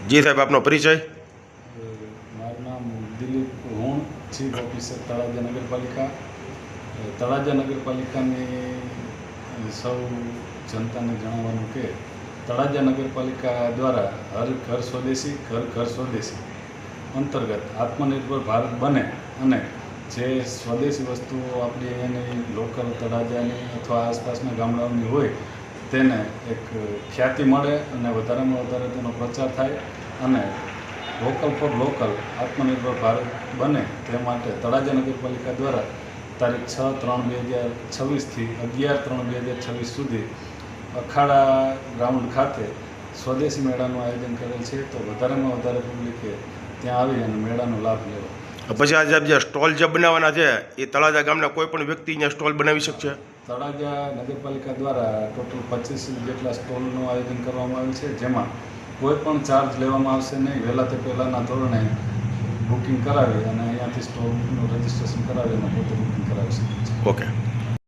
જી સાહેબ, આપનો પરિચય? મારું નામ દિલીપ હુણ, ચીફ ઓફિસર તળાજા નગરપાલિકા. તળાજા નગરપાલિકાની સૌ જનતાને જણાવવાનું કે તળાજા નગરપાલિકા દ્વારા હર ઘર સ્વદેશી ઘર ઘર સ્વદેશી અંતર્ગત આત્મનિર્ભર ભારત બને અને જે સ્વદેશી વસ્તુઓ આપણી એની લોકલ તળાજાની અથવા આસપાસના ગામડાઓની હોય તેને એક ખ્યાતિ મળે અને વધારેમાં વધારે તેનો પ્રચાર થાય અને વોકલ ફોર લોકલ આત્મનિર્ભર ભારત બને તે માટે તળાજા નગરપાલિકા દ્વારા તારીખ 6/3/2026 11/3/2026 સુધી અખાડા ગ્રાઉન્ડ ખાતે સ્વદેશી મેળાનું આયોજન કરેલ છે. તો વધારેમાં વધારે પબ્લિકે ત્યાં આવી અને મેળાનો લાભ લેવો. પછી આજે જે સ્ટોલ જે બનાવવાના છે એ તળાજા ગામના કોઈ પણ વ્યક્તિ અહીંયા સ્ટોલ બનાવી શકશે? તળાજા નગરપાલિકા દ્વારા ટોટલ 25 જેટલા સ્ટોલનું આયોજન કરવામાં આવેલ છે, જેમાં કોઈ પણ ચાર્જ લેવામાં આવશે નહીં. વહેલા તે પહેલાંના ધોરણે બુકિંગ કરાવી અને અહીંયાથી સ્ટોલનું રજિસ્ટ્રેશન કરાવી અને પોતે બુકિંગ કરાવી શકે છે. ઓકે.